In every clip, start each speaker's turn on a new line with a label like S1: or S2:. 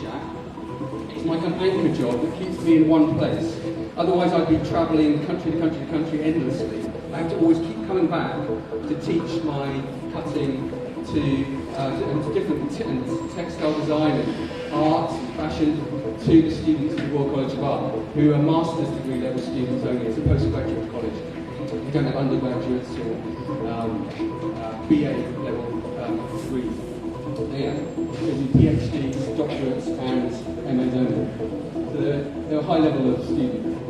S1: shack. It's like an anchor job that keeps me in one place. Otherwise I'd be travelling country to country to country endlessly. I have to always keep coming back to teach my cutting to different textile design and art and fashion to the students at the Royal College of Art, who are master's degree level students only. It's a postgraduate college. We don't have undergraduates or BA level degrees. Yeah, PhDs, doctorates, and MAs only. So they're a high level of students.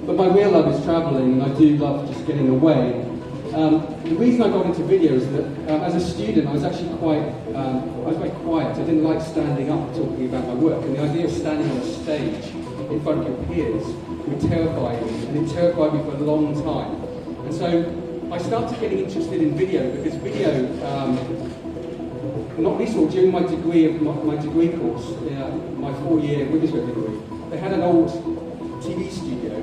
S1: But my real love is travelling, and I do love just getting away. The reason I got into video is that as a student I was actually very quiet. I didn't like standing up talking about my work, and the idea of standing on a stage in front of your peers would terrify me, and it terrified me for a long time. And so I started getting interested in video because video, not least during my degree course, my 4-year Witherspoon degree, they had an old TV studio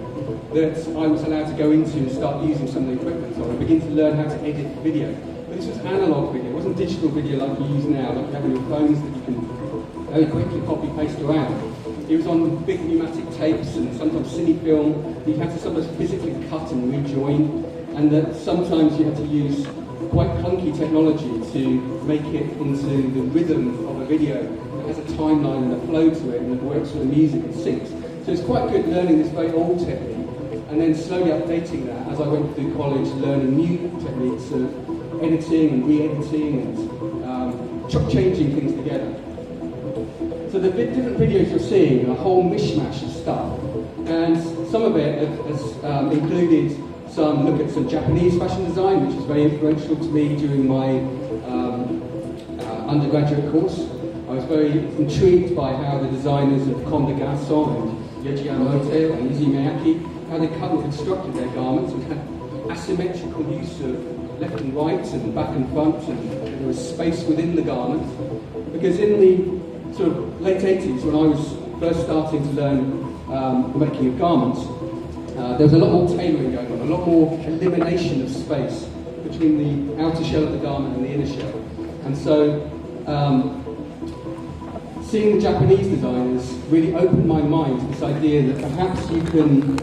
S1: that I was allowed to go into and start using some of the equipment on and begin to learn how to edit video. But this was analog video, it wasn't digital video like you use now, like you have on your phones that you can very quickly copy paste around. It was on big pneumatic tapes and sometimes cine film. You had to sometimes physically cut and rejoin, and that sometimes you had to use quite clunky technology to make it into the rhythm of a video that has a timeline and a flow to it and that works with the music and syncs. So it's quite good learning this very old technique and then slowly updating that as I went through college, learning new techniques of editing and re-editing and changing things together. So the different videos you're seeing are a whole mishmash of stuff, and some of it has included some look at some Japanese fashion design, which was very influential to me during my undergraduate course. I was very intrigued by how the designers of Comme des Garçons and Yohji Yamamoto and Izzy Miyake, how they cut and constructed their garments and had asymmetrical use of left and right and back and front, and there was space within the garment. Because in the sort of late 80s, when I was first starting to learn the making of garments, there was a lot more tailoring going on, a lot more elimination of space between the outer shell of the garment and the inner shell. And so seeing the Japanese designers really opened my mind to this idea that perhaps you can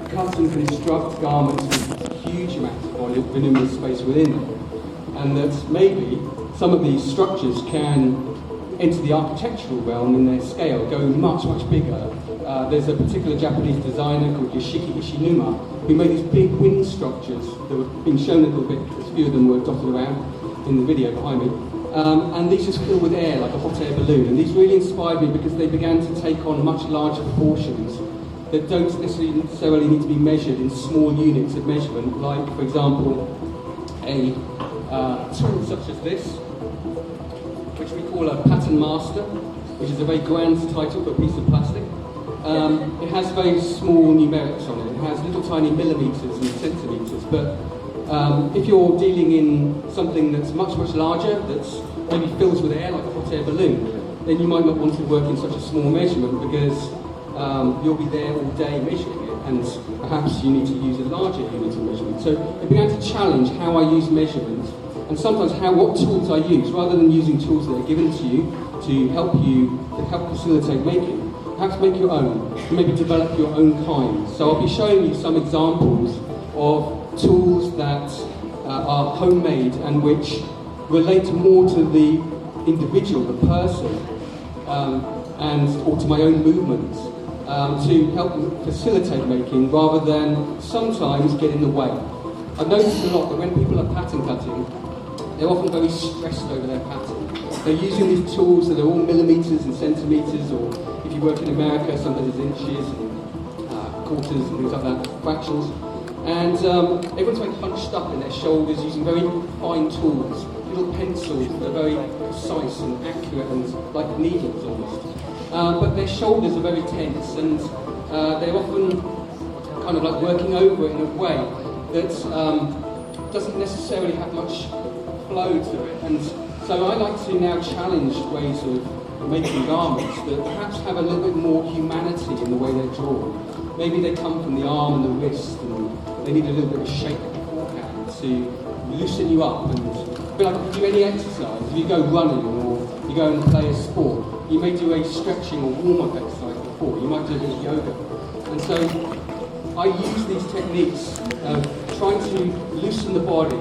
S1: cut and construct garments with huge amounts of voluminous space within them, and that maybe some of these structures can enter the architectural realm in their scale, go much, much bigger. There's a particular Japanese designer called Yoshiki Ishinuma who made these big wind structures that were being shown a little bit, a few of them were dotted around in the video behind me. And these just fill with air like a hot air balloon, and these really inspired me because they began to take on much larger proportions that don't necessarily need to be measured in small units of measurement, like, for example, a tool such as this, which we call a pattern master, which is a very grand title for a piece of plastic. It has very small numerics on it. It has little tiny millimeters and centimeters, but if you're dealing in something that's much, much larger, that's maybe fills with air like a hot air balloon, then you might not want to work in such a small measurement because you'll be there all day measuring it, and perhaps you need to use a larger unit of measurement. So it began to challenge how I use measurements, and sometimes what tools I use, rather than using tools that are given to you to help facilitate making. Perhaps make your own, maybe develop your own kind. So I'll be showing you some examples of tools that are homemade and which relate more to the individual, the person, or to my own movements, to help facilitate making rather than sometimes get in the way. I've noticed a lot that when people are pattern cutting, they're often very stressed over their pattern. They're using these tools that are all millimeters and centimeters, or if you work in America, sometimes it's inches and quarters and things like that, fractions. And everyone's very hunched up in their shoulders using very fine tools, little pencils that are very precise and accurate and like needles almost. But their shoulders are very tense, and they're often kind of like working over it in a way that doesn't necessarily have much flow to it. And so I like to now challenge ways of making garments that perhaps have a little bit more humanity in the way they're drawn. Maybe they come from the arm and the wrist, and they need a little bit of shape beforehand to loosen you up. And a bit like if you do any exercise, if you go running or you go and play a sport, you may do a stretching or warm-up exercise before. You might do a bit of yoga. And so I use these techniques of trying to loosen the body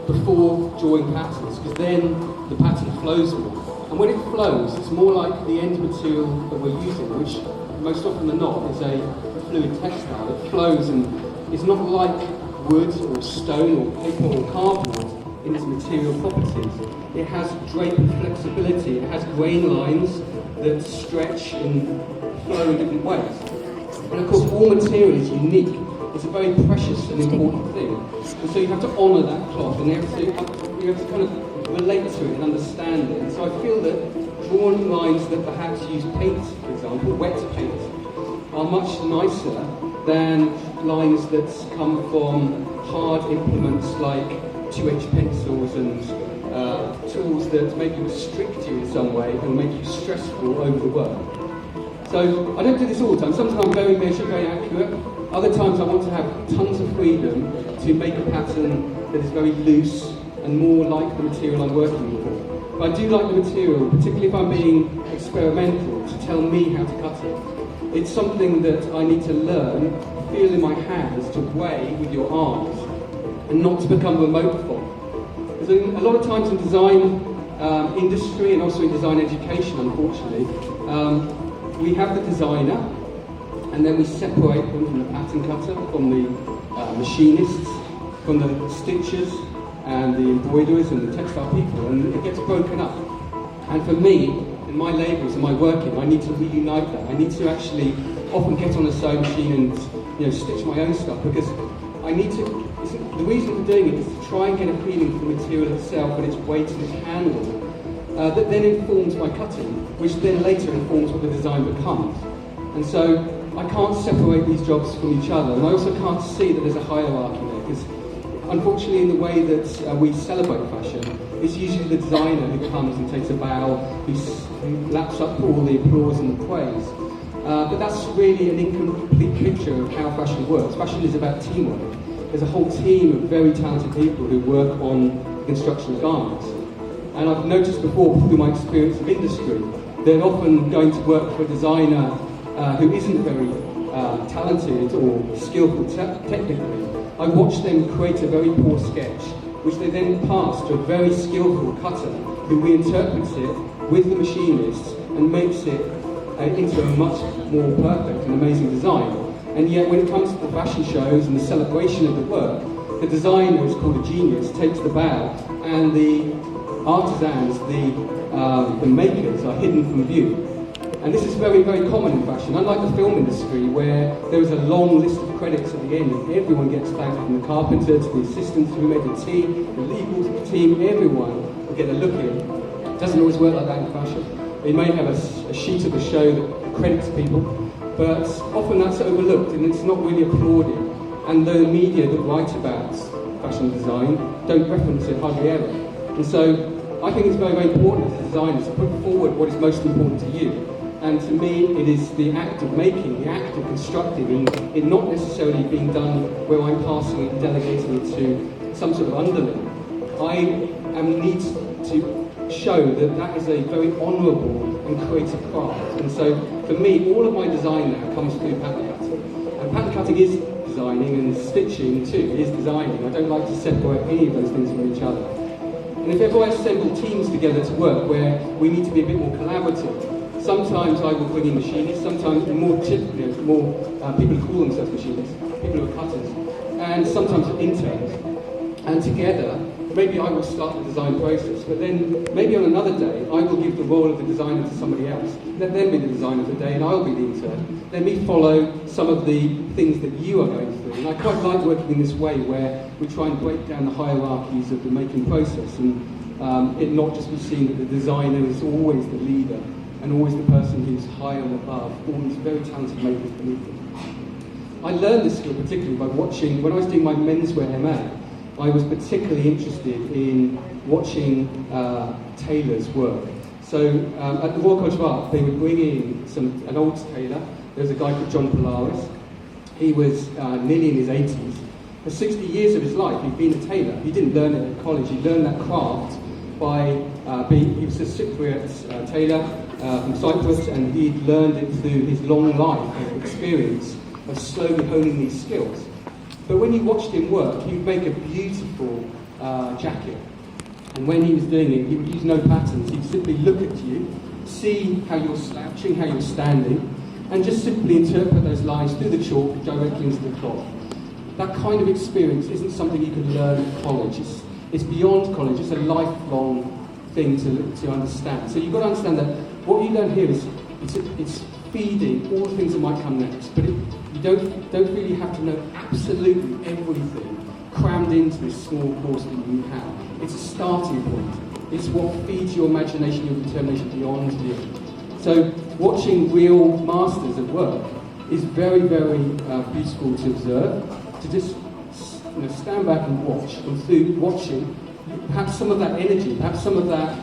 S1: before drawing patterns, because then the pattern flows more. And when it flows, it's more like the end material that we're using, which most often than not is a fluid textile that flows and is not like wood or stone or paper or cardboard in its material properties. It has drape and flexibility, it has grain lines that stretch and flow in different ways. And of course, all material is unique. It's a very precious and important thing. And so you have to honour that cloth, and you have to kind of relate to it and understand it. And so I feel that drawn lines that perhaps use paint, for example, wet paint, are much nicer than lines that come from hard implements like 2H pencils and tools that maybe restrict you in some way and make you stressful over the work. So I don't do this all the time. Sometimes I'm very measured, very accurate. Other times I want to have tons of freedom to make a pattern that is very loose and more like the material I'm working with. But I do like the material, particularly if I'm being experimental, to tell me how to cut it. It's something that I need to learn, feel in my hands, to weigh with your arms, and not to become remote from. Because a lot of times in design industry and also in design education, unfortunately, we have the designer, and then we separate them from the pattern cutter, from the machinists, from the stitchers, and the embroiderers and the textile people, and it gets broken up. And for me, in my labels and my working, I need to reunite that. I need to actually often get on a sewing machine and stitch my own stuff, because I need to. The reason for doing it is to try and get a feeling for the material itself and its weight and its handle, that then informs my cutting, which then later informs what the design becomes. And so I can't separate these jobs from each other, and I also can't see that there's a hierarchy there, because unfortunately in the way that we celebrate fashion, it's usually the designer who comes and takes a bow, who laps up all the applause and the praise. But that's really an incomplete picture of how fashion works. Fashion is about teamwork. There's a whole team of very talented people who work on the construction of garments. And I've noticed before, through my experience of industry, they're often going to work for a designer who isn't very talented or skillful technically. I watch them create a very poor sketch, which they then pass to a very skillful cutter who reinterprets it with the machinists and makes it into a much more perfect and amazing design. And yet when it comes to the fashion shows and the celebration of the work, the designer, who's called a genius, takes the bow, and the artisans, the makers, are hidden from view. And this is very, very common in fashion. Unlike the film industry, where there is a long list of credits at the end, and everyone gets thanked, from the carpenter to the assistants who made the tea, the legals team, everyone will get a look in. It doesn't always work like that in fashion. They may have a sheet of the show that credits people, but often that's overlooked and it's not really applauded. And the media that write about fashion design don't reference it hardly ever. And so I think it's very, very important as designers to put forward what is most important to you. And to me, it is the act of making, the act of constructing, and it not necessarily being done where I'm passing it and delegating it to some sort of underling. I need to show that that is a very honourable and creative craft. And so, for me, all of my design now comes through pattern cutting. And pattern cutting is designing, and stitching too is designing. I don't like to separate any of those things from each other. And if ever I assemble teams together to work where we need to be a bit more collaborative, sometimes I will bring in machinists, sometimes more people who call themselves machinists, people who are cutters, and sometimes interns. And together, maybe I will start the design process, but then maybe on another day, I will give the role of the designer to somebody else. Let them be the designer of the day, and I'll be the intern. Let me follow some of the things that you are going through. And I quite like working in this way, where we try and break down the hierarchies of the making process, and it not just be seen that the designer is always the leader, and always the person who's high and above, all these very talented makers beneath them. I learned this skill particularly by watching, when I was doing my menswear MA, I was particularly interested in watching tailors work. So at the Royal College of Art, they would bring in an old tailor. There was a guy called John Polaris. He was nearly in his 80s. For 60 years of his life, he'd been a tailor. He didn't learn it at college. He learned that craft by he was a Cypriot tailor from Cyprus, and he'd learned it through his long life of experience of slowly honing these skills. But when you watched him work, he'd make a beautiful jacket. And when he was doing it, he would use no patterns. He'd simply look at you, see how you're slouching, how you're standing, and just simply interpret those lines through the chalk directly into the cloth. That kind of experience isn't something you can learn at college. It's beyond college. It's a lifelong thing to understand. So you've got to understand that what you learn here is it's feeding all the things that might come next. But you don't really have to know absolutely everything crammed into this small course that you have. It's a starting point. It's what feeds your imagination, your determination beyond you. So watching real masters at work is very, very beautiful to observe, to just stand back and watch, and through watching, perhaps some of that energy, perhaps some of that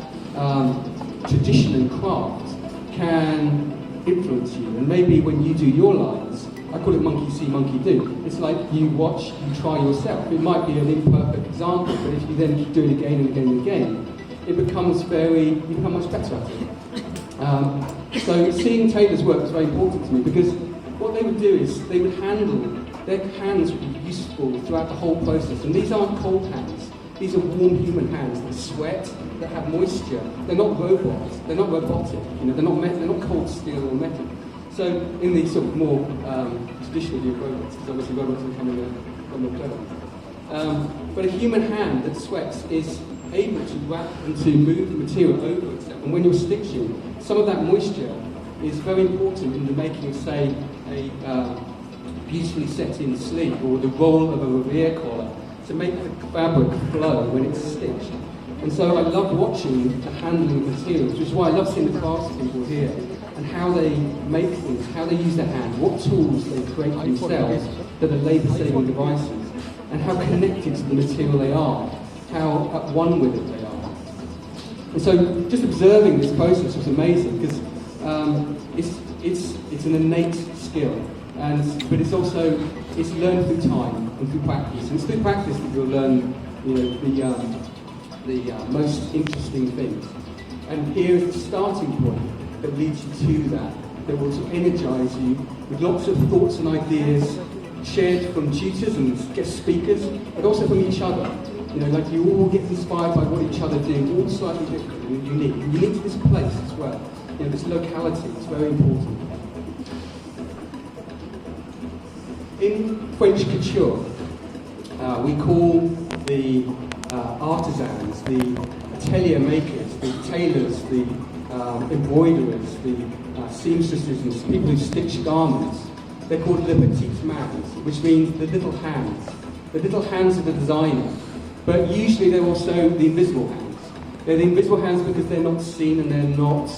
S1: tradition and craft can influence you. And maybe when you do your lines, I call it monkey see, monkey do. It's like you watch, you try yourself. It might be an imperfect example, but if you then do it again and again and again, you become much better at it. So seeing Taylor's work was very important to me, because what they would do is they would their hands would be useful throughout the whole process. And these aren't cold hands. These are warm human hands that sweat, that have moisture. They're not robots. They're not robotic. They're not cold steel or metal. So in the sort of more traditional view of robots, because obviously robots are becoming a more clever. But a human hand that sweats is able to wrap and to move the material over itself. And when you're stitching, some of that moisture is very important in the making of, say, a beautifully set-in sleeve, or the roll of a revere collar, to make the fabric flow when it's stitched. And so I love watching the handling of materials, which is why I love seeing the craftspeople here, and how they make things, how they use their hand, what tools they create for themselves that are labour-saving devices, and how connected to the material they are, how at one with it they are. And so just observing this process was amazing, because it's an innate skill, but it's learned through time and through practice. And it's through practice that you'll learn the most interesting things. And here is the starting point that leads you to that will sort of energise you with lots of thoughts and ideas shared from tutors and guest speakers, but also from each other. Like you all get inspired by what each other do, all slightly different and unique to this place as well. This locality is very important. In French couture, we call the artisans, the atelier makers, the tailors, the embroiderers, the seamstresses, and people who stitch garments, they're called le petites mains, which means the little hands of the designer. But usually they're also the invisible hands. They're the invisible hands because they're not seen and they're not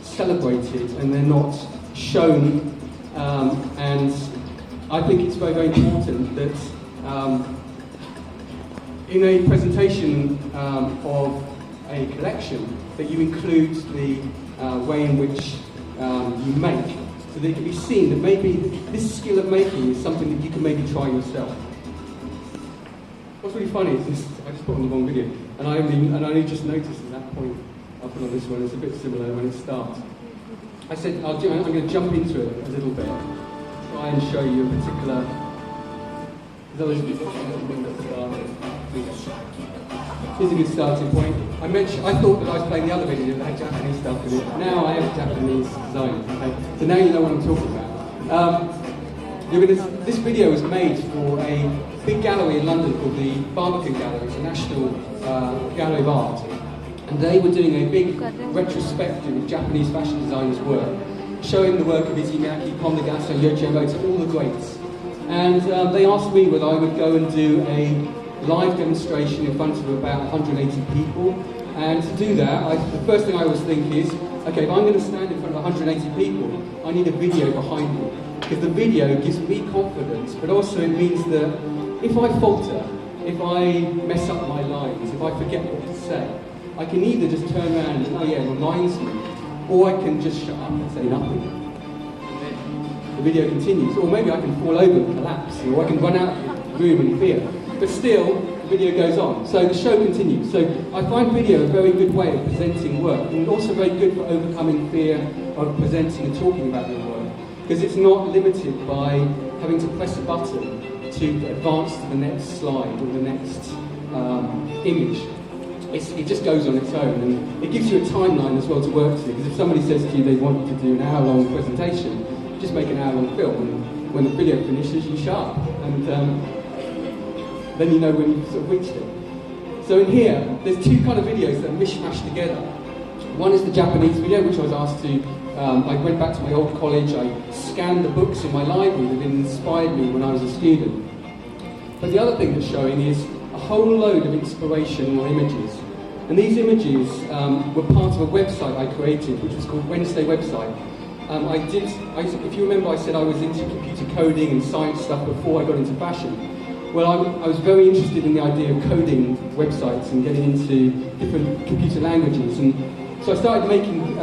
S1: celebrated and they're not shown. And I think it's very, very important that in a presentation of a collection that you include the way in which you make, so that it can be seen that maybe this skill of making is something that you can maybe try yourself. What's really funny is this, I just put on the wrong video, and I only just noticed at that point I put on this one, it's a bit similar when it starts. I said I'm going to jump into it a little bit, try and show you a particular. Here's a good starting point. I thought that I was playing the other video that had Japanese stuff in it. Now I have Japanese design. Okay? So now you know what I'm talking about. This video was made for a big gallery in London called the Barbican Gallery. It's a national gallery of art. And they were doing a big retrospective of Japanese fashion designers' work, showing the work of Izumaki, Komnagasa, Yohji Yamamoto, all the greats. And they asked me whether I would go and do a live demonstration in front of about 180 people. And to do that, the first thing I always think is, okay, if I'm going to stand in front of 180 people, I need a video behind me. Because the video gives me confidence, but also it means that if I falter, if I mess up my lines, if I forget what to say, I can either just turn around and, oh yeah, it reminds me, or I can just shut up and say nothing. And then the video continues, or maybe I can fall over and collapse, or I can run out of the room in fear. But still, video goes on. So the show continues. So I find video a very good way of presenting work, and also very good for overcoming fear of presenting and talking about your work, because it's not limited by having to press a button to advance to the next slide or the next image. It just goes on its own, and it gives you a timeline as well to work to, because if somebody says to you they want you to do an hour-long presentation, you just make an hour-long film, and when the video finishes, you shut up, and then you know when you've sort of reached it. So in here, there's two kind of videos that are mishmashed together. One is the Japanese video, which I was asked to, I went back to my old college, I scanned the books in my library that had inspired me when I was a student. But the other thing that's showing is a whole load of inspirational images. And these images were part of a website I created, which was called Wednesday Website. If you remember, I said I was into computer coding and science stuff before I got into fashion. Well, I was very interested in the idea of coding websites and getting into different computer languages. And so I started making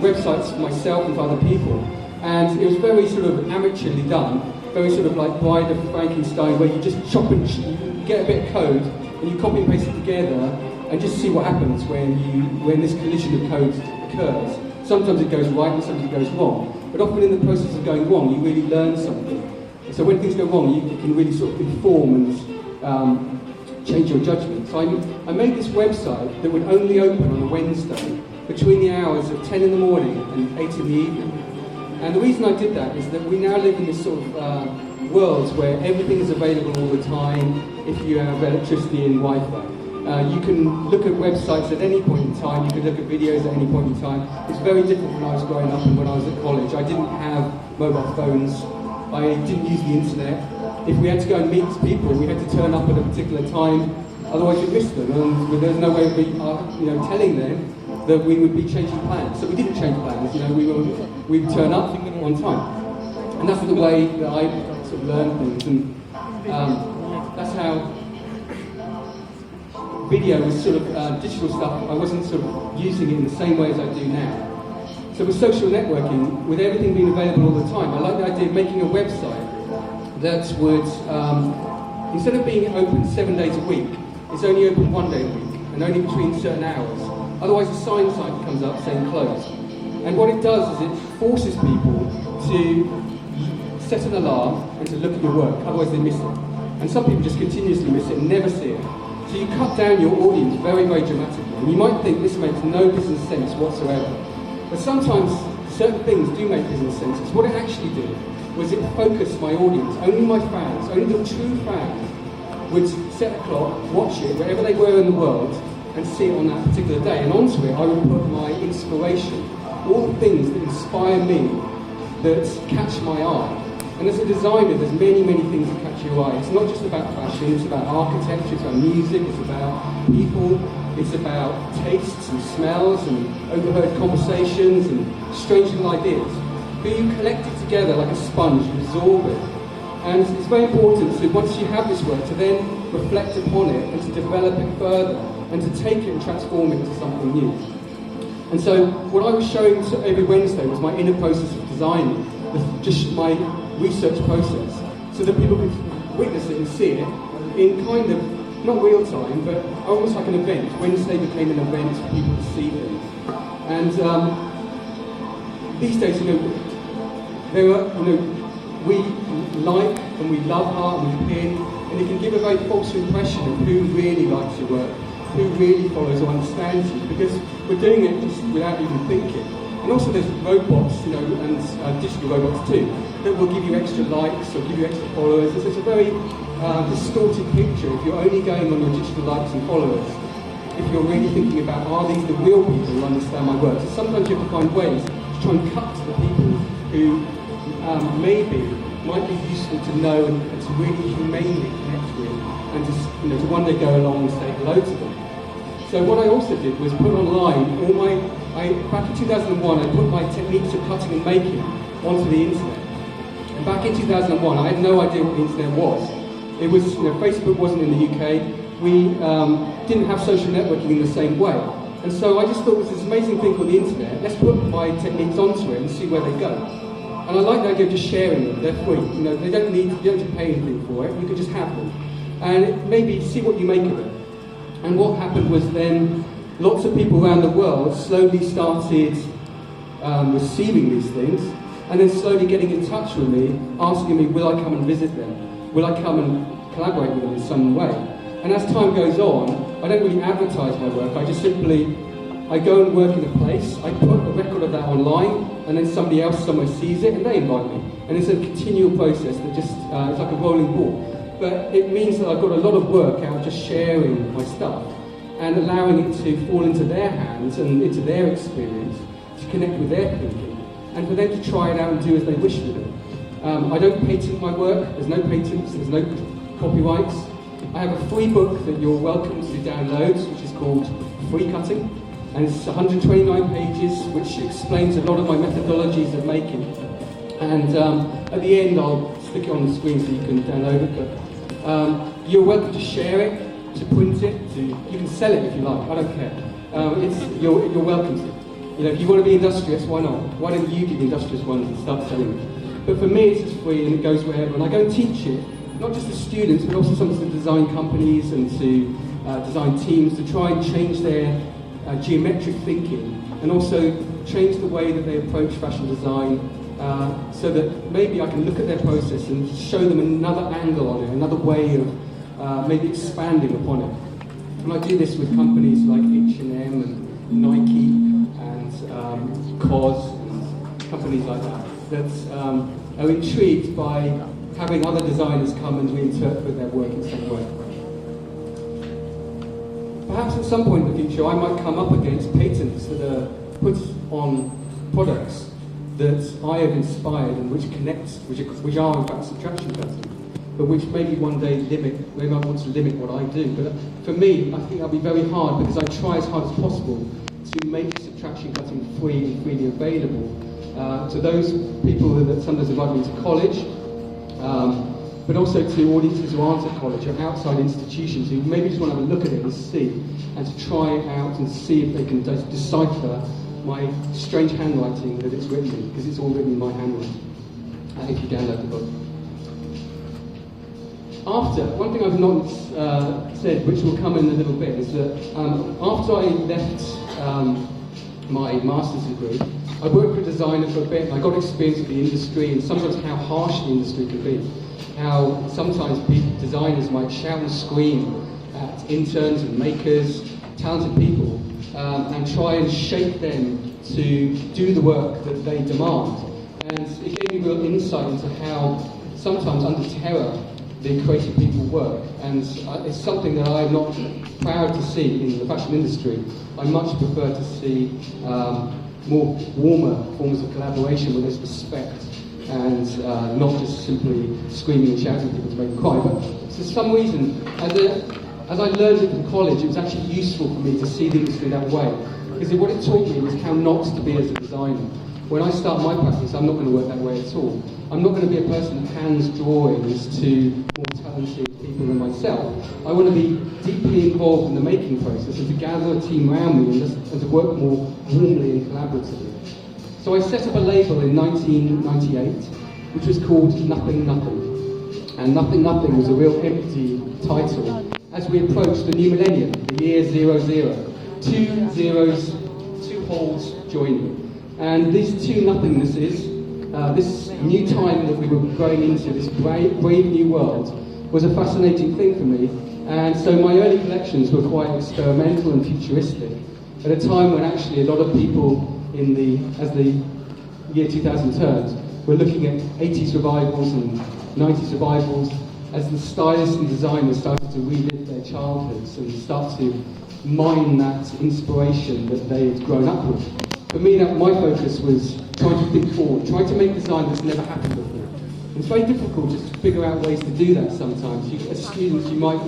S1: websites for myself and for other people. And it was very sort of amateurly done, very sort of like Bride of Frankenstein, where you just chop and you get a bit of code and you copy and paste it together and just see what happens when this collision of codes occurs. Sometimes it goes right and sometimes it goes wrong. But often in the process of going wrong, you really learn something. So when things go wrong, you can really sort of inform and change your judgment. So I made this website that would only open on a Wednesday between the hours of 10 in the morning and 8 in the evening. And the reason I did that is that we now live in this sort of world where everything is available all the time if you have electricity and Wi-Fi. You can look at websites at any point in time, you can look at videos at any point in time. It's very different when I was growing up and when I was at college. I didn't have mobile phones, I didn't use the internet. If we had to go and meet people, we had to turn up at a particular time, otherwise we'd miss them. And there was no way of telling them that we would be changing plans. So we didn't change plans, we'd turn up on time. And that's the way that I sort of learned things. And that's how video was sort of digital stuff. I wasn't sort of using it in the same way as I do now. So with social networking, with everything being available all the time, I like the idea of making a website that would, instead of being open 7 days a week, it's only open 1 day a week, and only between certain hours. Otherwise a sign comes up saying closed. And what it does is it forces people to set an alarm and to look at your work, otherwise they miss it. And some people just continuously miss it and never see it. So you cut down your audience very, very dramatically. And you might think this makes no business sense whatsoever. But sometimes certain things do make business sense. What it actually did was it focused my audience. Only my fans, only the true fans would set a clock, watch it wherever they were in the world, and see it on that particular day. And onto it I would put my inspiration, all the things that inspire me, that catch my eye. And as a designer, there's many, many things that catch your eye. It's not just about fashion, it's about architecture, it's about music, it's about people, it's about tastes and smells and overheard conversations and strange little ideas. But you collect it together like a sponge, you absorb it. And it's very important, so once you have this work, to then reflect upon it and to develop it further and to take it and transform it into something new. And so what I was showing every Wednesday was my inner process of designing, just my research process, so that people could witness it and see it in kind of, not real time, but almost like an event. Wednesday became an event for people to see things. And these days, we like and we love art and we pin, and it can give a very false impression of who really likes your work, who really follows or understands you, because we're doing it just without even thinking. And also there's robots, and digital robots too, that will give you extra likes or give you extra followers. It's a very distorted picture if you're only going on your digital likes and followers. If you're really thinking about, are these the real people who understand my work? So sometimes you have to find ways to try and cut to the people who maybe might be useful to know and to really humanely connect with, and to one day go along and say hello to them. So what I also did was put online all back in 2001 I put my techniques of cutting and making onto the internet. And back in 2001 I had no idea what the internet was. It was, Facebook wasn't in the UK, we didn't have social networking in the same way. And so I just thought it was this amazing thing called the internet, let's put my techniques onto it and see where they go. And I like the idea of just sharing them, they're free. You don't have to pay anything for it, you can just have them. and maybe see what you make of it. And what happened was then lots of people around the world slowly started receiving these things, and then slowly getting in touch with me, asking me, will I come and visit them? Will I come and collaborate with them in some way? And as time goes on, I don't really advertise my work, I go and work in a place, I put a record of that online, and then somebody else somewhere sees it and they invite me. And it's a continual process that just, it's like a rolling ball. But it means that I've got a lot of work out of just sharing my stuff and allowing it to fall into their hands and into their experience, to connect with their thinking, and for them to try it out and do as they wish with it. I don't patent my work, there's no patents, there's no copyrights. I have a free book that you're welcome to download, which is called Free Cutting, and it's 129 pages, which explains a lot of my methodologies of making. And at the end, I'll stick it on the screen so you can download it. But you're welcome to share it, to print it, you can sell it if you like. I don't care. You're welcome to. You know, if you want to be industrious, why not? Why don't you give industrious ones and start selling it? But for me, it's just free and it goes wherever. And I go and teach it, not just to students, but also sometimes to design companies and to design teams to try and change their geometric thinking, and also change the way that they approach fashion design, so that maybe I can look at their process and show them another angle on it, another way of maybe expanding upon it. And I do this with companies like H&M and Nike and COS and companies like that are intrigued by having other designers come and reinterpret their work in some way. Perhaps at some point in the future I might come up against patents that are put on products that I have inspired and which are in fact subtraction cutting, but which maybe one day maybe I want to limit what I do. But for me, I think that'll be very hard, because I try as hard as possible to make subtraction cutting free and freely available to those people that sometimes invite me to college, but also to audiences who aren't at college or outside institutions who maybe just want to have a look at it and see, and to try it out and see if they can decipher my strange handwriting that it's written in, because it's all written in my handwriting, if you download the book. One thing I've not said, which will come in a little bit, is that after I left my master's degree, I worked with a designer for a bit, and I got experience with the industry and sometimes how harsh the industry can be. How sometimes designers might shout and scream at interns and makers, talented people, and try and shape them to do the work that they demand. And it gave me real insight into how sometimes under terror the creative people work, and it's something that I'm not proud to see in the fashion industry. I much prefer to see more warmer forms of collaboration where there's respect and not just simply screaming and shouting at people to make them cry. But for some reason, as I learned it from college, it was actually useful for me to see the industry that way, because what it taught me was how not to be as a designer. When I start my practice, I'm not going to work that way at all. I'm not going to be a person that hands drawings to more talented people than myself. I want to be deeply involved in the making process and to gather a team around me and to work more warmly and collaboratively. So I set up a label in 1998, which was called Nothing Nothing. And Nothing Nothing was a real empty title as we approached the new millennium, the year 00. 2 zeros, 2 holes joining. And these two nothingnesses, this new time that we were growing into, this brave new world, was a fascinating thing for me. And so my early collections were quite experimental and futuristic, at a time when actually a lot of people as the year 2000 turned, were looking at 80s revivals and 90s revivals, as the stylists and designers started to relive their childhoods and start to mine that inspiration that they had grown up with. For me, my focus was trying to think forward, trying to make design that's never happened before. It's very difficult just to figure out ways to do that sometimes. As students, you might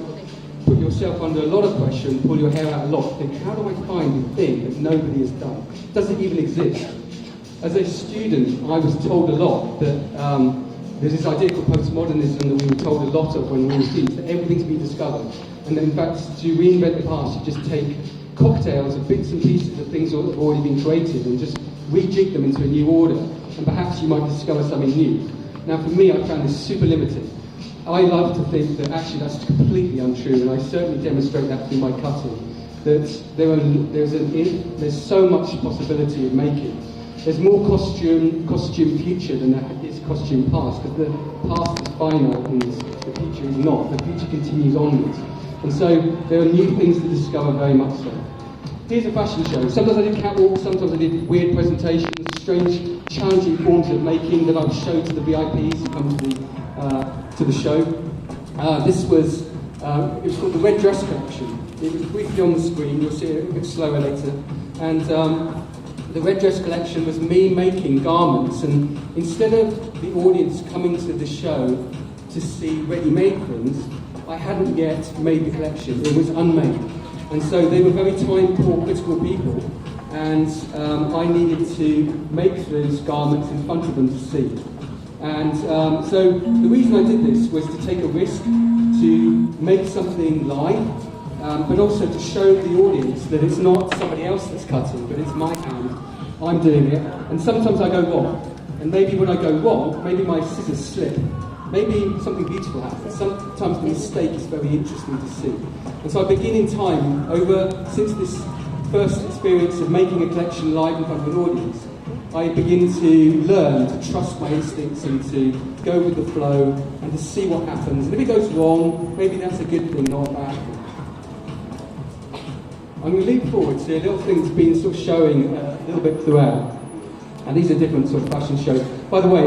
S1: put yourself under a lot of pressure and pull your hair out a lot, think, how do I find the thing that nobody has done? Does it even exist? As a student, I was told a lot that there's this idea called postmodernism that we were told a lot of when we were students, that everything's been discovered. And that in fact, to reinvent the past, you just take cocktails of bits and pieces of things that have already been created and just rejig them into a new order, and perhaps you might discover something new. Now for me, I found this super limiting. I love to think that actually that's completely untrue, and I certainly demonstrate that through my cutting, that there's so much possibility of making. There's more costume future than there is costume past, because the past is finite and the future is not. The future continues onwards. And so there are new things to discover, very much so. Here's a fashion show. Sometimes I did catwalks, sometimes I did weird presentations, strange, challenging forms of making that I would show to the VIPs who come to the show. This was, it was called the Red Dress Collection. It was briefly on the screen, you'll see it a bit slower later. And the Red Dress Collection was me making garments, and instead of the audience coming to the show to see ready-made things, I hadn't yet made the collection. It was unmade. And so they were very time-poor, critical people, and I needed to make those garments in front of them to see. And so the reason I did this was to take a risk, to make something live, but also to show the audience that it's not somebody else that's cutting, but it's my hand. I'm doing it, and sometimes I go wrong. And maybe when I go wrong, maybe my scissors slip. Maybe something beautiful happens. Sometimes the mistake is very interesting to see. And so I begin in time, since this first experience of making a collection live in front of an audience, I begin to learn to trust my instincts and to go with the flow and to see what happens. And if it goes wrong, maybe that's a good thing, not a bad thing. I'm going to leap forward to a little thing that's been sort of showing a little bit throughout. And these are different sort of fashion shows. By the way,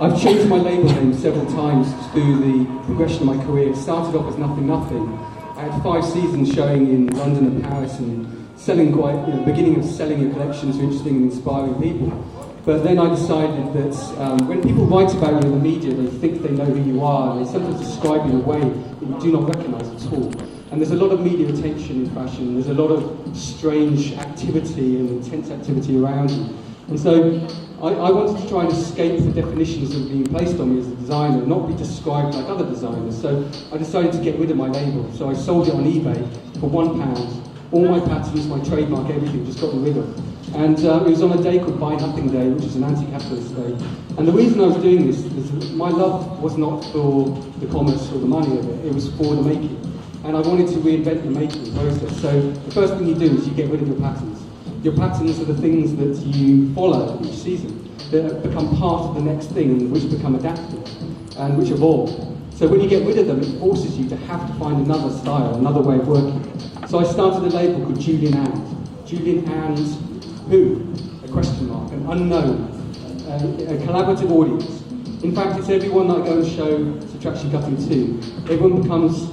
S1: I've changed my label name several times through the progression of my career. It started off as Nothing Nothing. I had 5 seasons showing in London and Paris and selling beginning of selling a collection to interesting and inspiring people. But then I decided that when people write about you in the media, they think they know who you are, and they sometimes describe you in a way that you do not recognise at all. And there's a lot of media attention in fashion. There's a lot of strange activity and intense activity around you. And so I wanted to try and escape the definitions that were being placed on me as a designer and not be described like other designers. So I decided to get rid of my label. So I sold it on eBay for £1. All my patterns, my trademark, everything, just got rid of. And it was on a day called Buy Nothing Day, which is an anti-capitalist day. And the reason I was doing this is my love was not for the commerce or the money of it, it was for the making. And I wanted to reinvent the making process. So the first thing you do is you get rid of your patterns. Your patterns are the things that you follow each season, that become part of the next thing, and which become adapted, and which evolve. So when you get rid of them, it forces you to have to find another style, another way of working. So I started a label called Julian and. Julian and who? A question mark, an unknown, a collaborative audience. In fact, it's everyone that I go and show subtraction cutting to. Everyone becomes,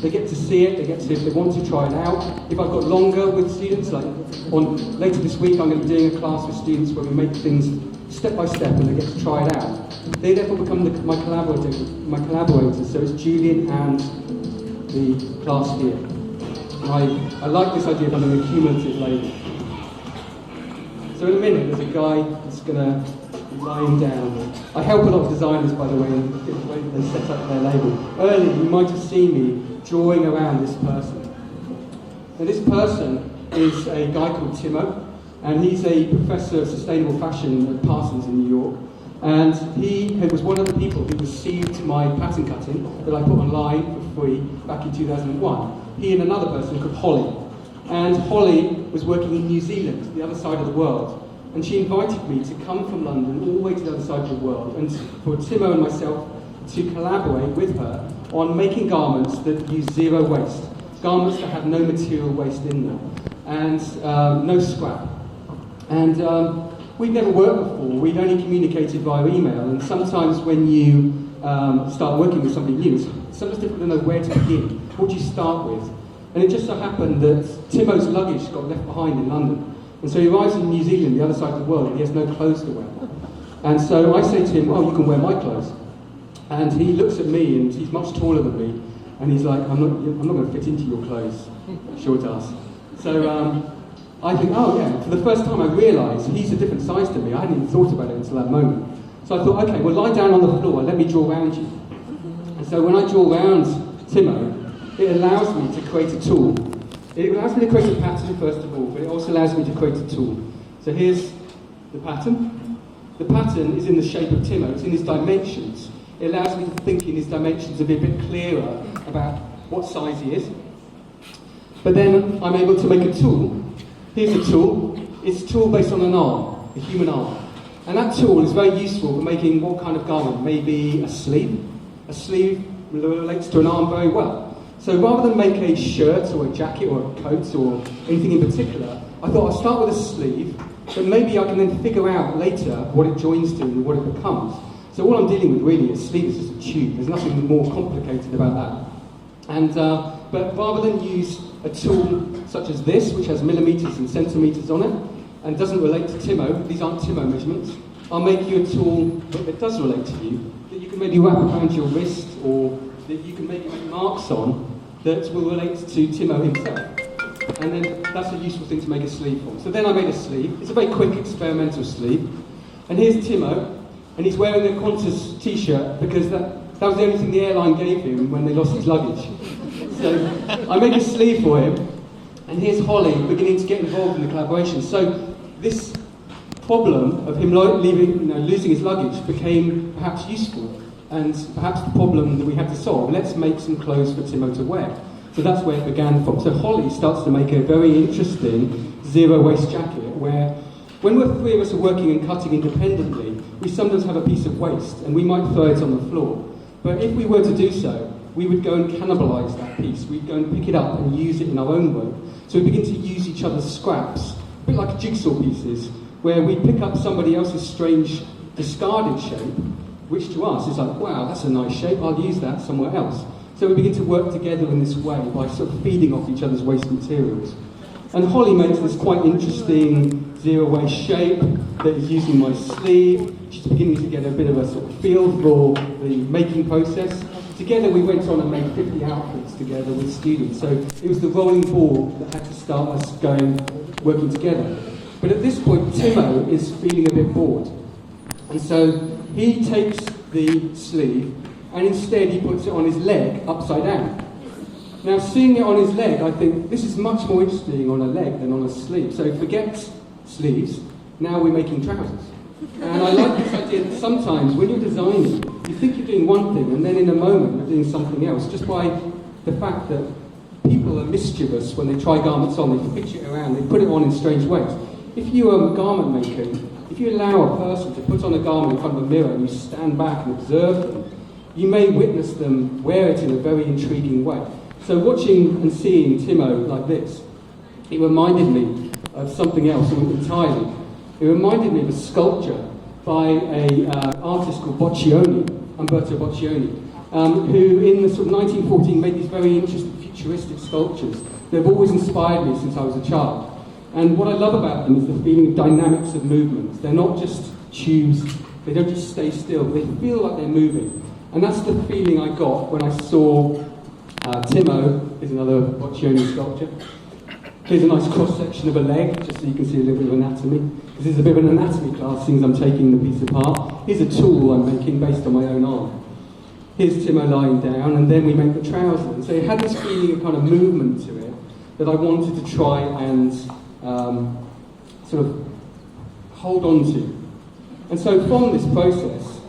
S1: they get to see it, they get to, if they want to try it out. If I've got longer with students, like later this week I'm going to be doing a class with students where we make things step by step and they get to try it out. They therefore become my collaborators, so it's Julian and the class here. I like this idea of having a cumulative label. So in a minute there's a guy that's going to be lying down. I help a lot of designers, by the way, in the way that they set up their label. Earlier you might have seen me drawing around this person. Now this person is a guy called Timo, and he's a professor of sustainable fashion at Parsons in New York. And he was one of the people who received my pattern cutting that I put online for free back in 2001. He and another person called Holly. And Holly was working in New Zealand, the other side of the world. And she invited me to come from London all the way to the other side of the world, and for Timo and myself to collaborate with her on making garments that use zero waste. Garments that have no material waste in them, and no scrap. And we'd never worked before, we'd only communicated via email, and sometimes when you start working with somebody new, it's sometimes difficult to know where to begin. What do you start with? And it just so happened that Timo's luggage got left behind in London. And so he arrives in New Zealand, the other side of the world, and he has no clothes to wear. And so I say to him, oh, you can wear my clothes. And he looks at me, and he's much taller than me, and he's like, I'm not going to fit into your clothes, short ass. So I think, oh yeah, for the first time I realised he's a different size to me. I hadn't even thought about it until that moment. So I thought, okay, well lie down on the floor, let me draw around you. And so when I draw around Timo, it allows me to create a tool. It allows me to create a pattern first of all, but it also allows me to create a tool. So here's the pattern. The pattern is in the shape of Timo, it's in his dimensions. it allows me to think in his dimensions, to be a bit clearer about what size he is. But then I'm able to make a tool. Here's a tool. It's a tool based on an arm, a human arm. And that tool is very useful for making what kind of garment? Maybe a sleeve. A sleeve relates to an arm very well. So rather than make a shirt or a jacket or a coat or anything in particular, I thought I'd start with a sleeve, but maybe I can then figure out later what it joins to and what it becomes. So all I'm dealing with really is sleeve is just a tube. There's nothing more complicated about that. And but rather than use a tool such as this, which has millimeters and centimeters on it, and doesn't relate to Timo, these aren't Timo measurements, I'll make you a tool that does relate to you, that you can maybe wrap around your wrist, or that you can maybe make marks on, that will relate to Timo himself. And then that's a useful thing to make a sleeve for. So then I made a sleeve. It's a very quick experimental sleeve. And here's Timo, and he's wearing a Qantas t-shirt because that was the only thing the airline gave him when they lost his luggage. So I make a sleeve for him, and here's Holly beginning to get involved in the collaboration. So this problem of him losing his luggage became perhaps useful, and perhaps the problem that we had to solve. Let's make some clothes for Timo to wear. So that's where it began from. So Holly starts to make a very interesting zero-waste jacket, where when we're three of us are working and cutting independently, we sometimes have a piece of waste, and we might throw it on the floor. But if we were to do so, we would go and cannibalise that piece. We'd go and pick it up and use it in our own work. So we begin to use each other's scraps, a bit like jigsaw pieces, where we pick up somebody else's strange discarded shape, which to us is like, wow, that's a nice shape, I'll use that somewhere else. So we begin to work together in this way by sort of feeding off each other's waste materials. And Holly makes this quite interesting zero-waste shape that is using my sleeve. She's beginning to get a bit of a sort of feel for the making process. Together we went on and made 50 outfits together with students. So it was the rolling ball that had to start us working together. But at this point, Timo is feeling a bit bored. And so he takes the sleeve, and instead he puts it on his leg upside down. Now, seeing it on his leg, I think this is much more interesting on a leg than on a sleeve. So forget sleeves, now we're making trousers. And I like this idea that sometimes when you're designing, you think you're doing one thing, and then in a moment you're doing something else, just by the fact that people are mischievous when they try garments on. They pitch it around, they put it on in strange ways. If you are a garment maker, if you allow a person to put on a garment in front of a mirror and you stand back and observe them, you may witness them wear it in a very intriguing way. So watching and seeing Timo like this, it reminded me of something else entirely. It reminded me of a sculpture by an artist called Umberto Boccioni, who in the sort of 1914 made these very interesting futuristic sculptures. They've always inspired me since I was a child. And what I love about them is the feeling of dynamics of movement. They're not just tubes, they don't just stay still, they feel like they're moving. And that's the feeling I got when I saw Timo, is another Boccioni sculpture. Here's a nice cross-section of a leg, just so you can see a little bit of anatomy. This is a bit of an anatomy class, since I'm taking the piece apart. Here's a tool I'm making based on my own arm. Here's Timo lying down, and then we make the trouser. And so it had this feeling of kind of movement to it that I wanted to try and sort of hold on to. And so from this process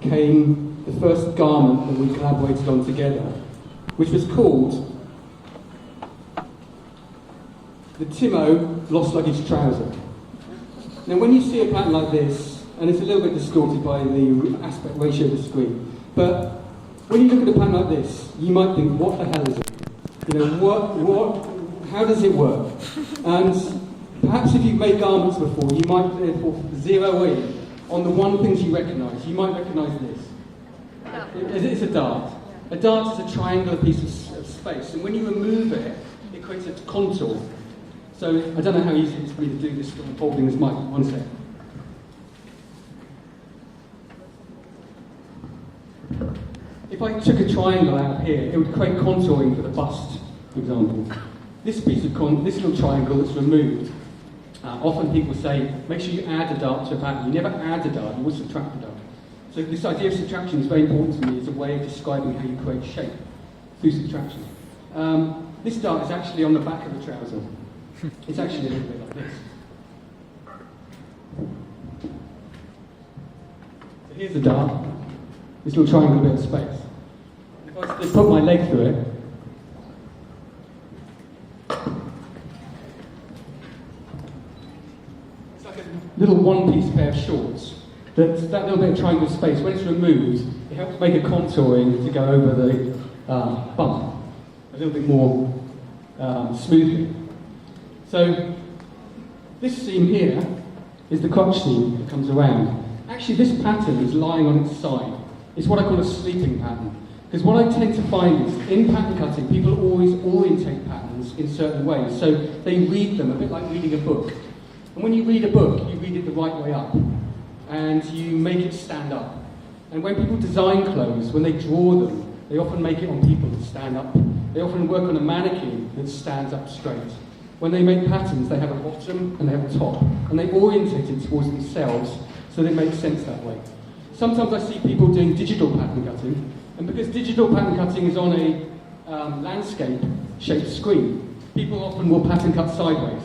S1: came the first garment that we collaborated on together, which was called the Timo Lost Luggage Trouser. Now when you see a pattern like this, and it's a little bit distorted by the aspect ratio of the screen, but when you look at a pattern like this, you might think, what the hell is it? You know, how does it work? And perhaps if you've made garments before, you might therefore zero in on the one thing you recognise. You might recognise this. It's a dart. A dart is a triangular piece of space, and when you remove it, it creates a contour. So I don't know how easy it is for me to do this, but I'm holding this mic. One sec. If I took a triangle out here, it would create contouring for the bust, for example. This piece of this little triangle that's removed, often people say, make sure you add a dart to a pattern. You never add a dart, you will subtract a dart. So this idea of subtraction is very important to me. It's a way of describing how you create shape through subtraction. This dart is actually on the back of the trouser. It's actually a little bit like this. So here's the dart. this little triangle bit of space. If I just put my leg through it, it's like a little one-piece pair of shorts. That little bit of triangle space, when it's removed, it helps make a contouring to go over the bump a little bit more smoothly. So this seam here is the crotch seam that comes around. Actually, this pattern is lying on its side. It's what I call a sleeping pattern. Because what I tend to find is, in pattern cutting, people always orientate patterns in certain ways. So they read them a bit like reading a book. And when you read a book, you read it the right way up. And you make it stand up. And when people design clothes, when they draw them, they often make it on people that stand up. They often work on a mannequin that stands up straight. When they make patterns, they have a bottom and they have a top. And they orientate it towards themselves so that it makes sense that way. Sometimes I see people doing digital pattern cutting, and because digital pattern cutting is on a landscape-shaped screen, people often will pattern cut sideways,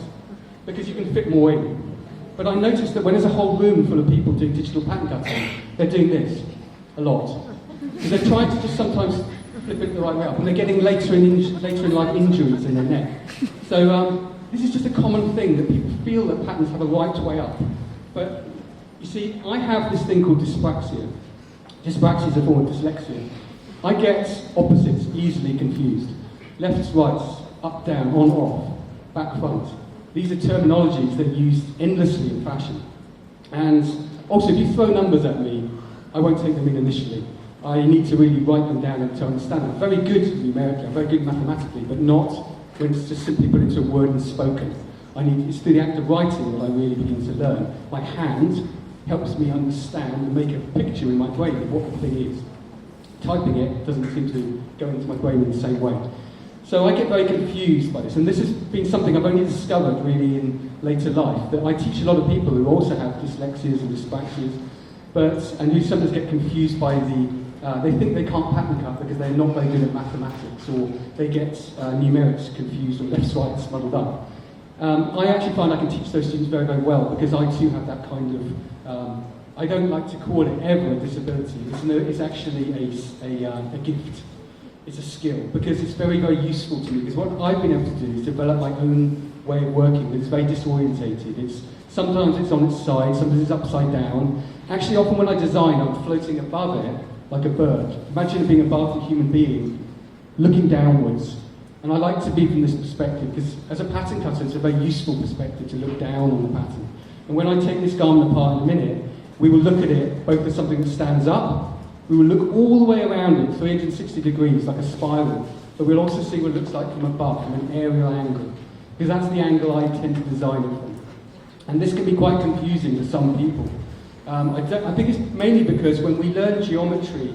S1: because you can fit more in. But I noticed that when there's a whole room full of people doing digital pattern cutting, they're doing this a lot. Because they're trying to just sometimes flip it the right way up, and they're getting later in life injuries in their neck. So this is just a common thing, that people feel that patterns have a right way up. But you see, I have this thing called dyspraxia. Dyspraxia is a form of dyslexia. I get opposites easily confused. Lefts, rights, up, down, on, off, back, front. These are terminologies that are used endlessly in fashion. And also, if you throw numbers at me, I won't take them in initially. I need to really write them down and to understand them. I'm very good numerically, I'm very good mathematically, but not when it's just simply put into a word and spoken. It's through the act of writing that I really begin to learn. My hand helps me understand and make a picture in my brain of what the thing is. Typing it doesn't seem to go into my brain in the same way. So I get very confused by this, and this has been something I've only discovered really in later life, that I teach a lot of people who also have dyslexias and dyspraxias, and who sometimes get confused by they think they can't pattern cut because they're not very good at mathematics, or they get numerics confused, or left, right, muddled up. I actually find I can teach those students very, very well, because I too have that kind of, I don't like to call it ever a disability. It's actually a gift. It's a skill, because it's very, very useful to me, because what I've been able to do is develop my own way of working, but it's very disorientated. Sometimes it's on its side, sometimes it's upside down. Actually, often when I design, I'm floating above it, like a bird. Imagine being above the human being, looking downwards. And I like to be from this perspective, because as a pattern cutter, it's a very useful perspective to look down on the pattern. And when I take this garment apart in a minute, we will look at it both as something that stands up, we will look all the way around it, 360 degrees, like a spiral, but we'll also see what it looks like from above, from an aerial angle, because that's the angle I tend to design it from. And this can be quite confusing for some people. I think it's mainly because when we learn geometry,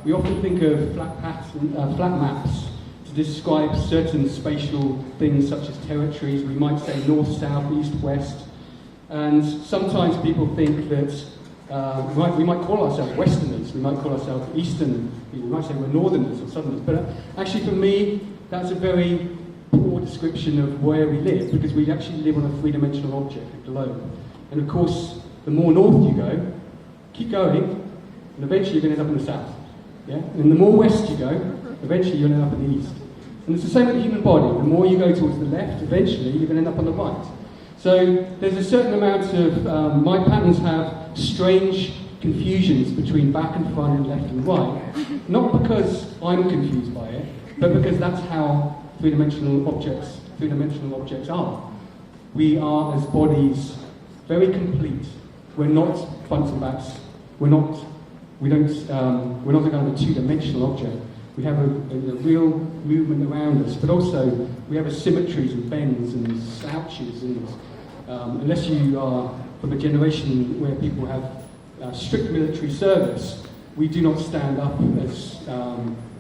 S1: we often think of flat maps to describe certain spatial things such as territories. We might say north, south, east, west. And sometimes people think that we might call ourselves Westerners, we might call ourselves Eastern, we might say we're Northerners or Southerners. But actually for me, that's a very poor description of where we live, because we actually live on a three-dimensional object, a globe. And of course, the more north you go, keep going, and eventually you're going to end up in the south. Yeah? And the more west you go, eventually you're going to end up in the east. And it's the same with the human body. The more you go towards the left, eventually you're going to end up on the right. So there's a certain amount of, my patterns have strange confusions between back and front and left and right. Not because I'm confused by it, but because that's how three-dimensional objects are. We are, as bodies, very complete. We're not fronts and backs. We're not a kind of a two-dimensional object. We have a real movement around us, but also we have asymmetries and bends and slouches. And unless you are from a generation where people have strict military service, we do not stand up as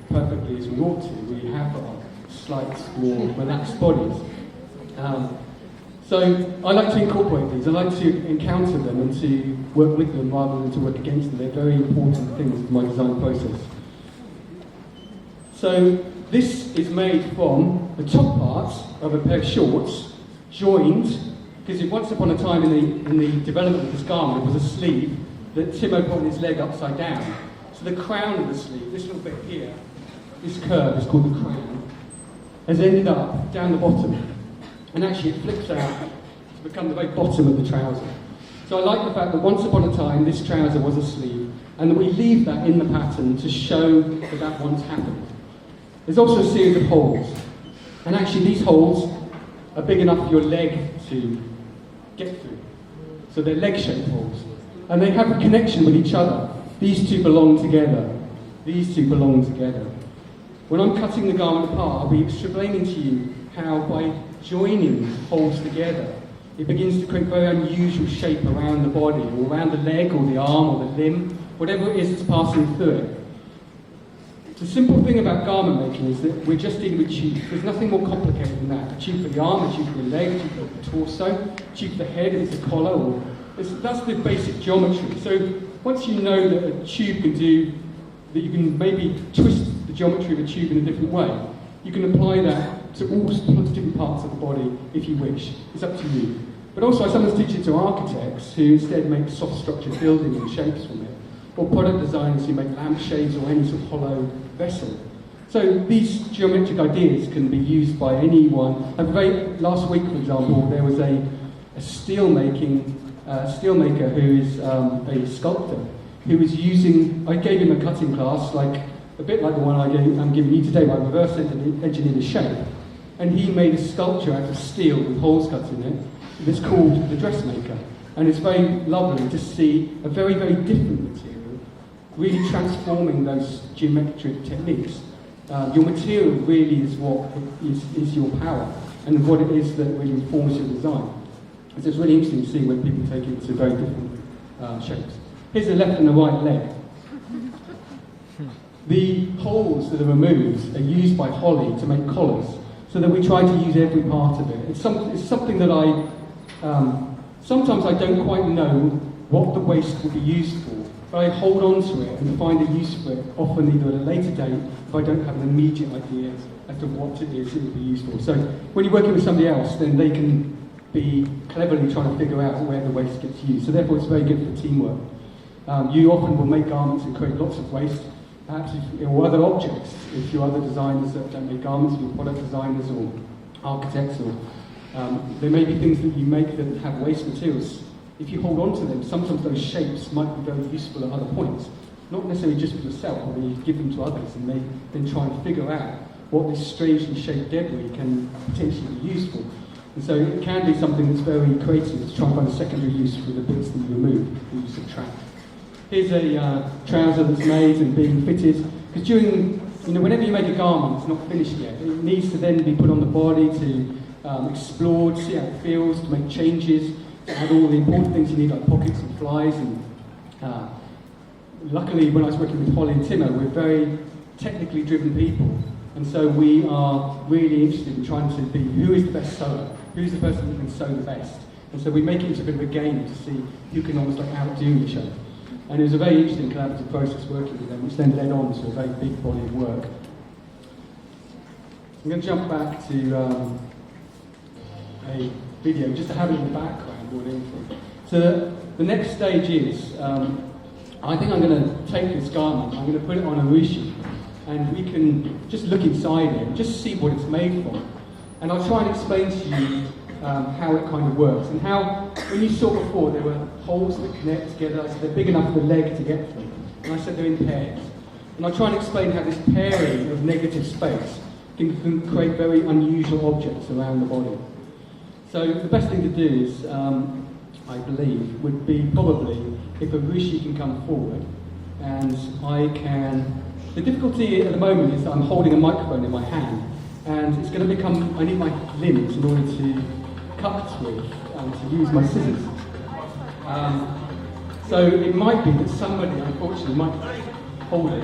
S1: perfectly as we ought to. We have our slight, more relaxed bodies. So I like to incorporate these. I like to encounter them and to work with them rather than to work against them. They're very important things in my design process. So this is made from the top part of a pair of shorts, joined, because once upon a time in the development of this garment, it was a sleeve that Timo put on his leg upside down. So So the crown of the sleeve, this little bit here, this curve is called the crown, has ended up down the bottom, and actually it flips out to become the very bottom of the trouser. So I like the fact that once upon a time this trouser was a sleeve, and that we leave that in the pattern to show that that once happened. There's also a series of holes, and actually these holes are big enough for your leg to get through. So they're leg-shaped holes, and they have a connection with each other. These two belong together. These two belong together. When I'm cutting the garment apart, I'll be explaining to you how by joining holes together, it begins to create very unusual shape around the body, or around the leg, or the arm, or the limb, whatever it is that's passing through it. The simple thing about garment making is that we're just dealing with tube. There's nothing more complicated than that. A tube for the arm, a tube for the leg, a tube for the torso, a tube for the head if it's a collar, or that's the basic geometry. So once you know that a tube can do, that you can maybe twist the geometry of a tube in a different way, you can apply that to all different parts of the body if you wish. It's up to you. But also I sometimes teach it to architects who instead make soft structured building and shapes from it, or product designers who make lampshades or any sort of hollow vessel. So these geometric ideas can be used by anyone. Last week, for example, there was a steelmaker who is a sculptor who was using, I gave him a cutting class, like a bit like the one I'm giving you today, where I reverse engineered a shape. And he made a sculpture out of steel with holes cut in it. It's called the dressmaker. And it's very lovely to see a very, very different material really transforming those geometric techniques. Your material really is what is your power, and what it is that really informs your design. So it's really interesting to see when people take it to very different shapes. Here's the left and the right leg. The holes that are removed are used by Holly to make collars, so that we try to use every part of it. It's something that sometimes I don't quite know what the waste will be used for, but I hold on to it and find a use for it, often either at a later date, if I don't have an immediate idea as to what it is it will be used for. So when you're working with somebody else, then they can be cleverly trying to figure out where the waste gets used. So therefore it's very good for teamwork. You often will make garments and create lots of waste, perhaps or other objects. If you're other designers that don't make garments, if you're product designers or architects, or there may be things that you make that have waste materials. If you hold on to them, sometimes those shapes might be very useful at other points. Not necessarily just for yourself, but when you give them to others and they then try and figure out what this strangely shaped debris can potentially be used for. And so it can be something that's very creative to try and find a secondary use for the bits that you remove, that you subtract. Here's a trouser that's made and being fitted, because whenever you make a garment, it's not finished yet. It needs to then be put on the body to explore, to see how it feels, to make changes, to add all the important things you need, like pockets and flies. And luckily, when I was working with Holly and Timo, we're very technically driven people, and so we are really interested in trying to be who is the best sewer, who's the person who can sew the best. And so we make it into a bit of a game to see who can almost like outdo each other. And it was a very interesting collaborative process working with them, which then led on to a very big body of work. I'm going to jump back to a video, just to have it in the background. So the next stage is, I think I'm going to take this garment, I'm going to put it on a rushi, and we can just look inside it, just see what it's made from. And I'll try and explain to you how it kind of works, and how, when you saw before, there were holes that connect together, I said they're big enough for the leg to get through, and I said they're in pairs. And I'll try and explain how this pairing of negative space can create very unusual objects around the body. So the best thing to do is, I believe, would be probably if a rushi can come forward, and I can... The difficulty at the moment is that I'm holding a microphone in my hand, and it's going to become... I need my limbs in order to cut with and to use my scissors. So it might be that somebody, unfortunately, might hold it.